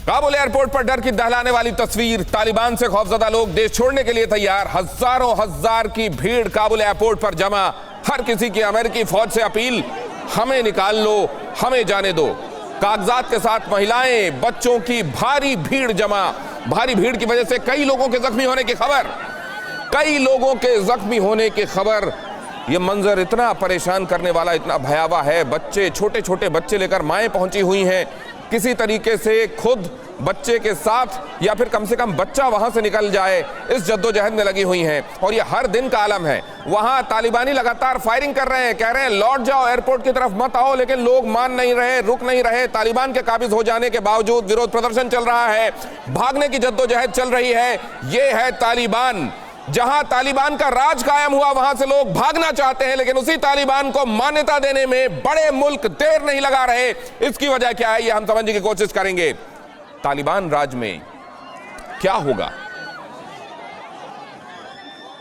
Kabul airport पर डर की दहलाने वाली तस्वीर। तालिबान से खौफजदा लोग देश छोड़ने के लिए तैयार। हजारों हजार की भीड़ काबुल एयरपोर्ट पर जमा। हर किसी की अमेरिकी फौज से अपील, हमें निकाल लो, हमें जाने दो। कागजात के साथ महिलाएं, बच्चों की भारी भीड़ जमा। भारी भीड़ की वजह से कई लोगों के जख्मी होने की खबर। यह मंजर इतना परेशान करने वाला, इतना भयावह है। बच्चे, छोटे छोटे बच्चे लेकर माएं पहुंची हुई हैं। किसी तरीके से खुद बच्चे के साथ या फिर कम से कम बच्चा वहां से निकल जाए, इस जद्दोजहद में लगी हुई हैं। और ये हर दिन का आलम है। वहां तालिबानी लगातार फायरिंग कर रहे हैं, कह रहे हैं लौट जाओ, एयरपोर्ट की तरफ मत आओ, लेकिन लोग मान नहीं रहे, रुक नहीं रहे। तालिबान के काबिज हो जाने के बावजूद विरोध प्रदर्शन चल रहा है, भागने की जद्दोजहद चल रही है। ये है तालिबान। जहां तालिबान का राज कायम हुआ, वहां से लोग भागना चाहते हैं, लेकिन उसी तालिबान को मान्यता देने में बड़े मुल्क देर नहीं लगा रहे। इसकी वजह क्या है, ये हम समझने की कोशिश करेंगे। तालिबान राज में क्या होगा?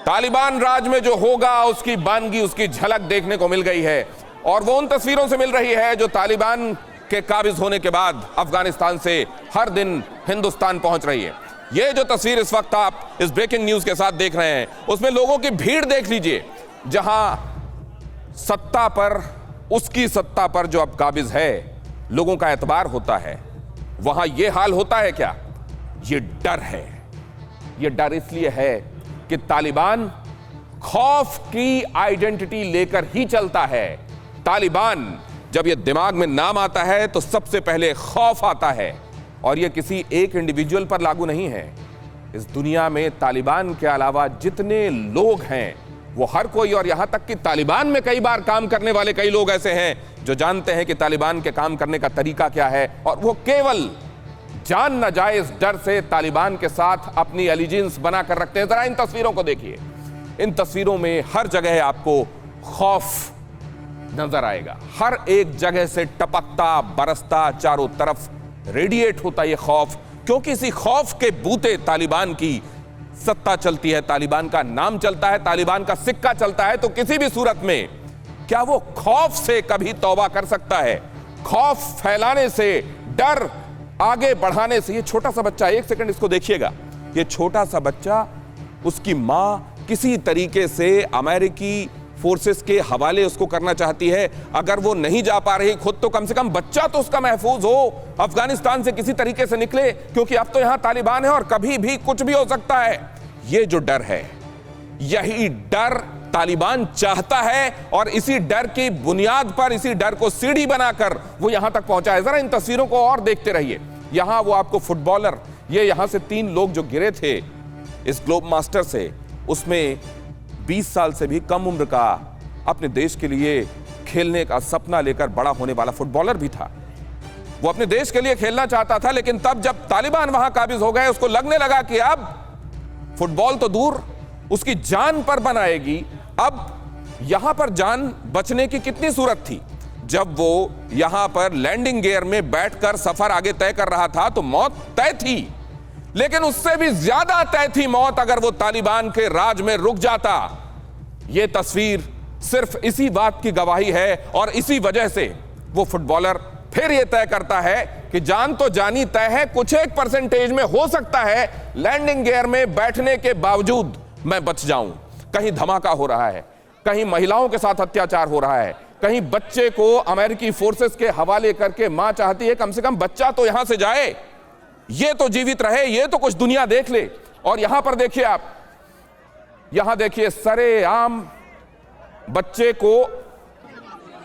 तालिबान राज में जो होगा, उसकी बानगी, उसकी झलक देखने को मिल गई है। और वो उन तस्वीरों से मिल रही है जो तालिबान के काबिज होने के बाद अफगानिस्तान से हर दिन हिंदुस्तान पहुंच रही है। ये जो तस्वीर इस वक्त आप इस ब्रेकिंग न्यूज के साथ देख रहे हैं, उसमें लोगों की भीड़ देख लीजिए। जहां सत्ता पर, उसकी सत्ता पर जो अब काबिज है, लोगों का एतबार होता है, वहां यह हाल होता है क्या? ये डर है। ये डर इसलिए है कि तालिबान खौफ की आइडेंटिटी लेकर ही चलता है। तालिबान जब यह दिमाग में नाम आता है तो सबसे पहले खौफ आता है। और यह किसी एक इंडिविजुअल पर लागू नहीं है। इस दुनिया में तालिबान के अलावा जितने लोग हैं, वो हर कोई, और यहां तक कि तालिबान में कई बार काम करने वाले कई लोग ऐसे हैं जो जानते हैं कि तालिबान के काम करने का तरीका क्या है, और वो केवल जान न जाए इस डर से तालिबान के साथ अपनी एलिजेंस बनाकर रखते हैं। जरा इन तस्वीरों को देखिए। इन तस्वीरों में हर जगह आपको खौफ नजर आएगा। हर एक जगह से टपकता, बरसता, चारों तरफ रेडिएट होता ये खौफ, क्योंकि इसी खौफ के बूते तालिबान की सत्ता चलती है, तालिबान का नाम चलता है, तालिबान का सिक्का चलता है। तो किसी भी सूरत में क्या वो खौफ से कभी तौबा कर सकता है? खौफ फैलाने से, डर आगे बढ़ाने से। ये छोटा सा बच्चा, एक सेकंड इसको देखिएगा। ये छोटा सा बच्चा, उसकी मां किसी तरीके से अमेरिकी फोर्सेस के हवाले उसको करना चाहती है। अगर वो नहीं जा पा रही खुद, तो कम से कम बच्चा तो उसका महफूज हो, अफगानिस्तान से किसी तरीके से निकले, क्योंकि अब तो यहां तालिबान है और कभी भी कुछ भी हो सकता है। ये जो डर है, यही डर तालिबान चाहता है, और इसी डर की बुनियाद पर, इसी डर को सीढ़ी बनाकर वो यहां तक पहुंचा है। जरा इन तस्वीरों को और देखते रहिए। यहां वो आपको फुटबॉलर, ये यहां से 3 लोग जो गिरे थे इस ग्लोब मास्टर से, उसमें 20 साल से भी कम उम्र का, अपने देश के लिए खेलने का सपना लेकर बड़ा होने वाला फुटबॉलर भी था। वो अपने देश के लिए खेलना चाहता था, लेकिन तब जब तालिबान वहां काबिज हो गए, उसको लगने लगा कि अब फुटबॉल तो दूर, उसकी जान पर बनाएगी। अब यहां पर जान बचने की कितनी सूरत थी? जब वो यहां पर लैंडिंग गियर में बैठकर सफर आगे तय कर रहा था, तो मौत तय थी। लेकिन उससे भी ज्यादा तय थी मौत अगर वो तालिबान के राज में रुक जाता। यह तस्वीर सिर्फ इसी बात की गवाही है, और इसी वजह से वो फुटबॉलर फिर यह तय करता है कि जान तो जानी तय है, कुछ एक परसेंटेज में हो सकता है लैंडिंग गियर में बैठने के बावजूद मैं बच जाऊं। कहीं धमाका हो रहा है, कहीं महिलाओं के साथ अत्याचार हो रहा है, कहीं बच्चे को अमेरिकी फोर्सेस के हवाले करके मां चाहती है कम से कम बच्चा तो यहां से जाए, ये तो जीवित रहे, ये तो कुछ दुनिया देख ले। और यहां पर देखिए आप, यहां देखिए सरेआम बच्चे को,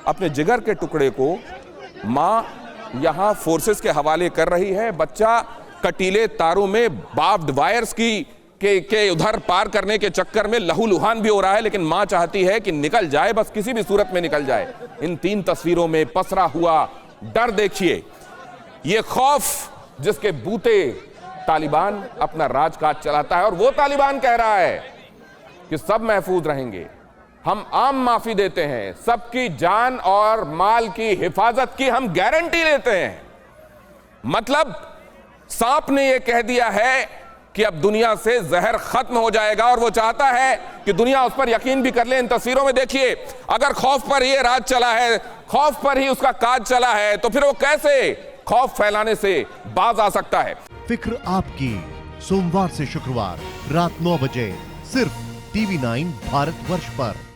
अपने जिगर के टुकड़े को मां यहां फोर्सेस के हवाले कर रही है। बच्चा कटीले तारों में, बार्ब्ड वायर्स के उधर पार करने के चक्कर में लहूलुहान भी हो रहा है, लेकिन मां चाहती है कि निकल जाए, बस किसी भी सूरत में निकल जाए। इन 3 तस्वीरों में पसरा हुआ डर देखिए। यह खौफ जिसके बूते तालिबान अपना राजकाज चलाता है, और वो तालिबान कह रहा है कि सब महफूज रहेंगे, हम आम माफी देते हैं, सबकी जान और माल की हिफाजत की हम गारंटी लेते हैं। मतलब सांप ने यह कह दिया है कि अब दुनिया से जहर खत्म हो जाएगा, और वो चाहता है कि दुनिया उस पर यकीन भी कर ले। इन तस्वीरों में देखिए, अगर खौफ पर ही राज चला है, खौफ पर ही उसका काज चला है, तो फिर वो कैसे खौफ फैलाने से बाज आ सकता है। फिक्र आपकी, सोमवार से शुक्रवार रात 9 बजे सिर्फ TV9 भारतवर्ष पर।